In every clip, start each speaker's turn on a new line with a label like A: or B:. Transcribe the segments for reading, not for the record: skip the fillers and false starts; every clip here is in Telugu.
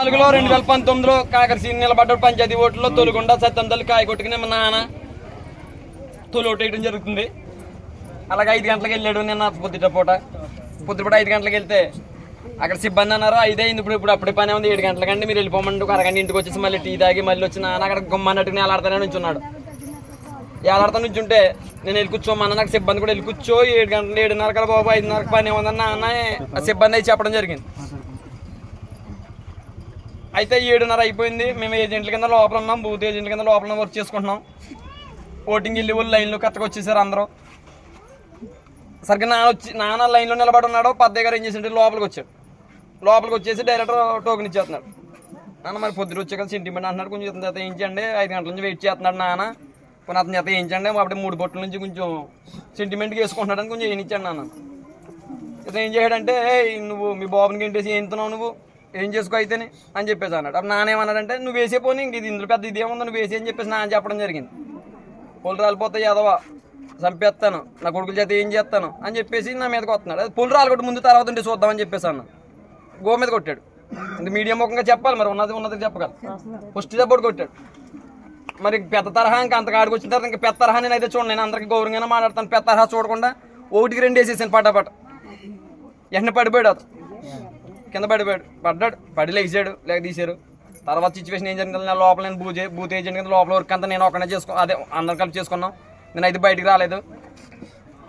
A: 2014లో 2019లో కాకర సీన్ నిలబడ్డాడు పంచాయతీ ఓట్లలో తొలిగొండ సత్యంతల్లి కాయ కొట్టుకుని మా నాన్న తొలి ఓటు వేయడం జరుగుతుంది. అలాగే 5 గంటలకు వెళ్ళాడు నిన్న పొద్దుట 5 గంటలకు వెళ్తే అక్కడ సిబ్బంది అన్నారు 5 అయింది ఇప్పుడు అప్పుడే పని ఉంది 7 గంటలకంటే మీరు వెళ్ళిపోమంటే ఒక అరగంట ఇంటికి వచ్చేసి మళ్ళీ టీ తాగి మళ్ళీ వచ్చి నాన్న అక్కడ గుమ్మన్నట్టుకుని ఎలాడతానే నుంచున్నాడు. ఎలాడతా నుంచుంటే నేను వెళ్ళి కూర్చోమన్నా నాకు సిబ్బంది కూడా వెళ్ళి కూర్చో 7 గంటలు 7:30 కదా బాబు 5:30 పని ఏముందన్న నాన్న ఆ సిబ్బంది అయితే చెప్పడం జరిగింది. అయితే 7:30 అయిపోయింది. మేము ఏజెంట్ల కింద లోపల ఉన్నాం, బూత్ ఏజెంట్ల కింద లోపల వర్క్ చేసుకుంటున్నాం. ఓటింగ్ వెళ్ళి వాళ్ళు లైన్లో కరెక్ట్గా వచ్చేసారు అందరూ. సరిగ్గా నాన్న లైన్లో నిలబడి ఉన్నాడు. పెద్దయ్య గారు ఏం చేసింటే లోపలికి వచ్చేసి డైరెక్టర్ టోకెన్ ఇచ్చేస్తున్నాడు. నాన్న మరి పొద్దున వచ్చే కదా సెంటిమెంట్ అంటున్నాడు, కొంచెం ఇతని చేత వేయించండి 5 గంటల నుంచి వెయిట్ చేస్తున్నాడు నాన్న, కొన్ని అతని చేత వేయించండి అప్పుడే 3 బొట్ల నుంచి కొంచెం సెంటిమెంట్గా వేసుకుంటున్నాడని కొంచెం వేయించాడు నాన్న. ఇతను ఏం చేయడంటే నువ్వు మీ బాబుని గంటేసి ఏంతున్నావు నువ్వు ఏం చేసుకో అయితేనే అని చెప్పేసి అన్నాడు. అప్పుడు నాన్న ఏమన్నాడంటే నువ్వు వేసే పోనీ ఇంక ఇది ఇందులో పెద్ద ఇదేముందో నువ్వు వేసి అని చెప్పేసి నాన్న చెప్పడం జరిగింది. పొలు రాలిపోతాయి ఎదవా చంపేస్తాను నా కొడుకుల చేత ఏం చేస్తాను అని చెప్పేసి నా మీదకి వస్తున్నాడు. అది పొలు రాలగొట్టి ముందు తర్వాత ఉంటే చూద్దామని చెప్పేసి అన్న గో మీద కొట్టాడు. ఇంత మీడియం ముఖంగా చెప్పాలి మరి ఉన్నది చెప్పగల ఫస్ట్ దెబ్బడు కొట్టాడు. మరి పెద్ద తరహా ఇంకా అంతకు ఆడికి వచ్చిన తర్వాత ఇంకా పెద్ద తరహా నేను అయితే చూడండి, నేను అందరికి గౌరవంగానే మాట్లాడతాను. పెద్ద తరహా చూడకుండా 1కి 2 వేసేసాను పటాపట. వెంటనే పడిపోయాడు, అతను కింద పడ్డాడు పడి లేచాడు లేక తీశారు. తర్వాత సిచ్యువేషన్ ఏం జరిగింది నా లోపల నేను బూత్ ఏజెంట్ కింద లోపల వర్క్ అంతా నేను ఒకనే అదే అందరం కలిసి చేసుకున్నాం. నేను అయితే బయటికి రాలేదు.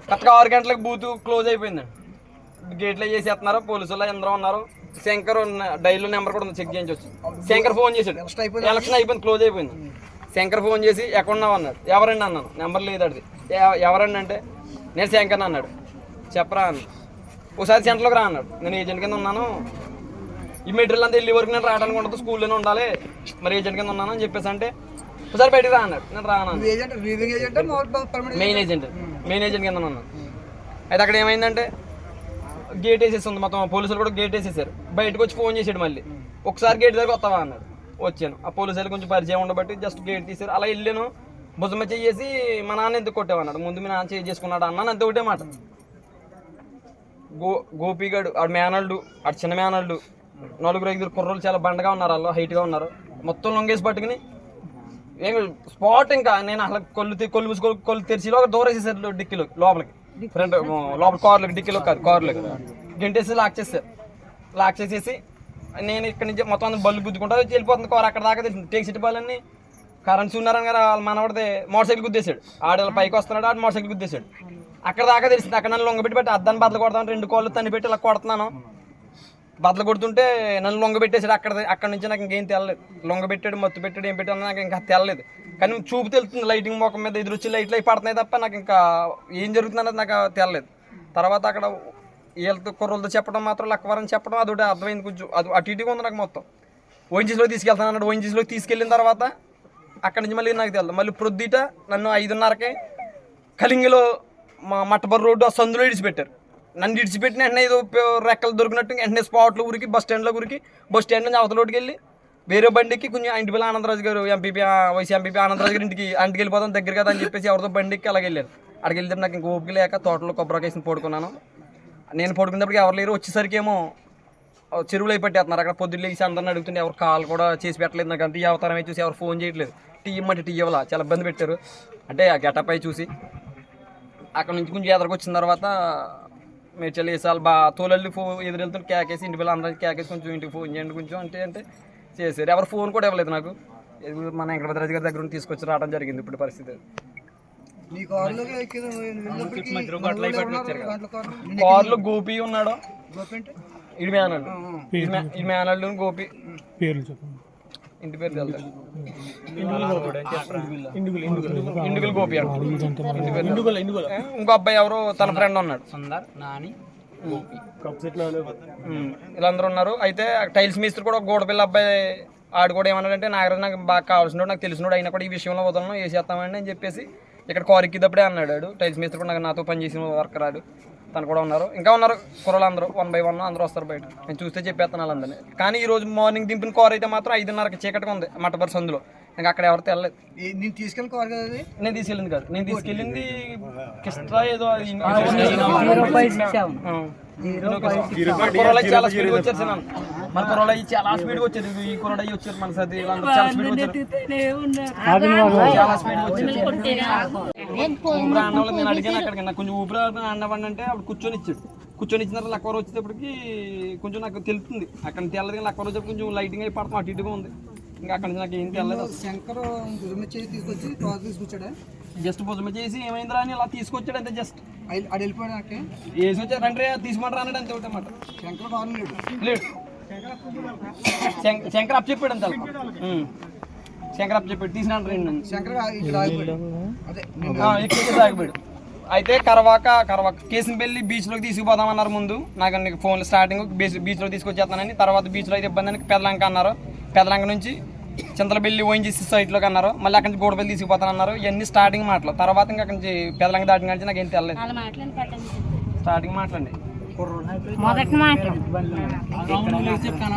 A: కరెక్ట్గా 6 గంటలకు బూత్ క్లోజ్ అయిపోయింది. గేట్లో చేసేస్తున్నారు పోలీసులు అందరూ ఉన్నారు. శంకర్ డైల్లో నెంబర్ కూడా ఉంది, చెక్ చేయించవచ్చు. శంకర్ ఫోన్ చేశాడు, ఎలక్షన్ అయిపోయింది క్లోజ్ అయిపోయింది. శంకర్ ఫోన్ చేసి ఎక్కడున్నావు అన్నాడు. ఎవరండి అన్నాను, నెంబర్ లేదు అది. ఎవరండి అంటే నేను శంకర్ని అన్నాడు. చెప్పరా అన్న ఒకసారి సెంటర్లోకి రా అన్నాడు. నేను ఏజెంట్ కింద ఉన్నాను, ఈ మెటీరియల్ అంతా వెళ్ళే వరకు నేను రావడానికి ఉండదు, స్కూల్లోనే ఉండాలి, మరి ఏజెంట్ కింద ఉన్నాను అని చెప్పేసి అంటే ఒకసారి బయటికి రా అన్నాడు. నేను రాను మెయిన్ ఏజెంట్ కింద ఉన్నాను. అయితే అక్కడ ఏమైందంటే గేట్ వేసేసి ఉంది మొత్తం, పోలీసులు కూడా గేట్ వేసేసారు. బయటకు వచ్చి ఫోన్ చేసాడు మళ్ళీ, ఒకసారి గేట్ దగ్గర వస్తావా అన్నాడు. వచ్చాను. ఆ పోలీసులు కొంచెం పరిచయం ఉండబట్టి జస్ట్ గేట్ తీశారు. అలా వెళ్ళాను. భుజమ చేసి మా నాన్న ఎందుకు కొట్టేవన్నాడు. ముందు మీ నాన్న చేసుకున్నాడు అన్నాను, అంతే ఒకటే మాట. గోపిగాడు ఆడు మేనల్డు, ఆడు చిన్న మేనల్డు, 4-5 కుర్రోళ్ళు చాలా బండగా ఉన్నారు, వాళ్ళు హైట్గా ఉన్నారు. మొత్తం లొంగేసి పట్టుకుని ఏం స్పాట్ ఇంకా నేను అసలు కొల్లు తెరిచిలో దూరేసేసారు డిక్కీలో లోపలికి, ఫ్రంట్ లోపల కార్లోకి, డిక్కీలో కాదు కార్లోకి గంటేసి లాక్ చేసేసి నేను ఇక్కడి నుంచి మొత్తం బళ్ళు గుద్దుకుంటా వెళ్ళిపోతుంది కారు. అక్కడ దాకా తెలిసింది టేక్ సిటీ బాల్ అన్ని కరెన్సీ ఉన్నారని కదా వాళ్ళ మనవాడితే మోటార్ సైకిల్ గుద్దేశాడు. ఆడ పైకి వస్తున్నాడు, ఆడు మోటార్ సైకిల్ గుద్దేశాడు. అక్కడ దాకా తెలిసింది. అక్కడ నన్ను లొంగబెట్టి అద్దాన్ని బద్దలు కొడతాను, 2 కాళ్ళు తన్ని పెట్టి ఇలా కొడుతున్నాను. బద్దలు కొడుతుంటే నన్ను లొంగబెట్టేసాడు. అక్కడ నుంచి నాకు ఇంకేం తెల్లలేదు. లొంగబెట్టాడు, మత్తు పెట్టాడు, ఏం పెట్టాడు నాకు ఇంకా తెల్లలేదు. కానీ చూపు తెలుస్తుంది, లైటింగ్ మొఖం మీద ఎదురొచ్చి లైట్లు అవి పడుతున్నాయి తప్ప నాకు ఇంకా ఏం జరుగుతుందన్నది నాకు తెల్లలేదు. తర్వాత అక్కడ వీళ్ళతో కుర్రలతో చెప్పడం మాత్రం లక్కవరని చెప్పడం అదొకటి అర్థమైంది. కొంచెం అది అటు ఇటుగా ఉంది నాకు. మొత్తం ఓఎన్జీసీలోకి తీసుకెళ్తాను అన్నాడు. ఓఎన్జీసీలోకి తీసుకెళ్ళిన తర్వాత అక్కడి నుంచి మళ్ళీ నాకు తెలియదు. మళ్ళీ ప్రొద్దుట నన్ను 5:30కే కలింగిలో మట్టబర్ రోడ్డు ఆ సందులో ఇడిచిపెట్టారు. నన్ను ఇడిచిపెట్టిన వెంటనే ఏదో రెక్కలు దొరికినట్టు వెంటనే స్పాట్లో ఊరికి బస్ స్టాండ్ నుంచి అవతల రోడ్డుకి వెళ్ళి వేరే బండికి కొంచెం ఇంటి పిల్ల ఆనందరాజు గారు వైసీ ఎంపీపీ ఆనందరాజు గారి ఇంటికి వెళ్ళిపోతాం దగ్గర కదా అని చెప్పేసి ఎవరితో బండికి అలాగ వెళ్ళారు. అక్కడికి వెళ్తే నాకు ఇంక ఓపిక లేక తోటలో కొబ్బరికేసిన పడుకున్నాను. నేను పడుకున్నప్పటికీ ఎవరు లేరు. వచ్చేసరికి ఏమో చెరువులు అయి పట్టేస్తున్నారు. అక్కడ పొద్దున్న లేచి అందరిని అడుగుతుంటే ఎవరు కాల్ కూడా చేసి పెట్టలేదు. నాకు అంత అవతారం చూసి ఎవరు ఫోన్ చేయట్లేదు. టీ ఇమ్మంటే టీ ఇవ్వాల, చాలా ఇబ్బంది పెట్టారు. అంటే ఆ గెటప్ అయి చూసి అక్కడ నుంచి కొంచెం ఎదరికి వచ్చిన తర్వాత మేడ్చల్ వేసాలు తోలల్లి ఎదురు వెళ్తుంటే కేకేసి ఇంటి పిల్లలు అందరికీ కేకేసి కొంచెం ఇంటికి ఫోన్ చేయండి కొంచెం అంటే చేశారు. ఎవరు ఫోన్ కూడా ఇవ్వలేదు నాకు. మన వెంకటరాజు గారి దగ్గర తీసుకొచ్చి రావడం జరిగింది. ఇప్పుడు పరిస్థితి కార్లో గోపి ఉన్నాడు, ఇడి మేనల్డు గోపి ఇంటి పేరు తెలుసు ఇండుగులు గోపి ఇంకో అబ్బాయి ఎవరో తన ఫ్రెండ్ ఉన్నాడు వీళ్ళందరూ ఉన్నారు. అయితే టైల్స్ మిస్త్రి కూడా గోడపిల్ల అబ్బాయి ఆడు కూడా ఏమన్నాడంటే నాగరాజు నాకు బాగా కావాల్సినోడు, నాకు తెలిసినోడు అయినా కూడా ఈ విషయంలో వదలను వేసేస్తామండి అని చెప్పేసి ఇక్కడ కారెక్కిద్దప్పుడే అన్నాడు. టైల్స్ మిస్త్రి కూడా నాతో పనిచేసిన వర్కర్ రాడు, తను కూడా ఉన్నారు. ఇంకా ఉన్నారు కుర్రలు అందరూ 1 by 1 అందరూ వస్తారు బయట. నేను చూస్తే చెప్పేస్తాను వాళ్ళందరినీ. కానీ ఈ రోజు మార్నింగ్ దింపిన కార్ అయితే మాత్రం 5:30కి చీకటిగా ఉంది మట్టబర్ సందులో. ఇంకా అక్కడ ఎవరు తెల్లలేదు. నేను తీసుకెళ్ళిన కార్ కదా అది? నేను తీసుకెళ్ళింది కాదు, నేను తీసుకెళ్ళింది కిస్ట్రా ఏదో కుర్రోళ్ళు అయితే చాలా స్పీడ్గా వచ్చారు సార్ మన కుర్రోళ్ళు అయితే చాలా స్పీడ్గా వచ్చారు ఈ కుర్రోడు అయ్యి వచ్చారు మన సది వీళ్ళందరూ చాలా స్పీడ్గా వచ్చారు చాలా స్పీడ్గా వచ్చారు ఊపిరి అన్న వాళ్ళు నేను అడిగాను అక్కడికి నాకు కొంచెం ఊపిరి అన్నవాడిని అంటే అప్పుడు కూర్చొని ఇచ్చాడు కూర్చొని ఇచ్చిన తర్వాత లక్కవరం వచ్చేటప్పటికి కొంచెం నాకు తెలుస్తుంది అక్కడ తెల్లదు కానీ లక్కవరం వచ్చేటప్పుడు కొంచెం లైటింగ్ అయి పడతాం అటు ఇటుగా ఉంది ఇంకా అక్కడ నుంచి నాకు ఏం తెల్లదు
B: శంకర్ తీసుకొచ్చి తీసుకొచ్చాడా
A: జస్ట్ భుజమ చేసి ఏమైందిరా అని ఇలా తీసుకొచ్చాడు అంతే జస్ట్
B: అది వెళ్ళిపోయాడు
A: వేసి వచ్చారు రండి తీసుకుంటారా అన్నాడు అంతే ఒకటి అన్నమాట
B: శంకర్ బాగా
A: లేడు శంకర్ అప్ చెప్పాడు అంతే శంకర్ అప్ చెప్పాడు తీసిన రండి
B: శంకర్ ఇక్కడ ఆగిపోయాడు అదే
A: ఇక్కడ ఆగిపోయాడు అయితే కరవాక కేసినపల్లి బీచ్లోకి తీసుకుపోదామన్నారు ముందు నాకు ఫోన్ స్టార్టింగ్ బీచ్లోకి తీసుకొచ్చేస్తానని తర్వాత బీచ్లో అయితే ఇబ్బంది అని పెదలంక అన్నారు పెదలంక నుంచి చింతలపల్లి ఓఎన్జీసీ సైట్లోకి అన్నారు మళ్ళీ అక్కడి నుంచి గోడపల్లి తీసుకుపోతానన్నారు ఇవన్నీ స్టార్టింగ్ మాటలు తర్వాత ఇంకా అక్కడి నుంచి పెదలంక దాటిన నుంచి నాకు ఏం తెలియదు స్టార్టింగ్ మాటలండి
C: మొదటి మాట
A: చెప్తాను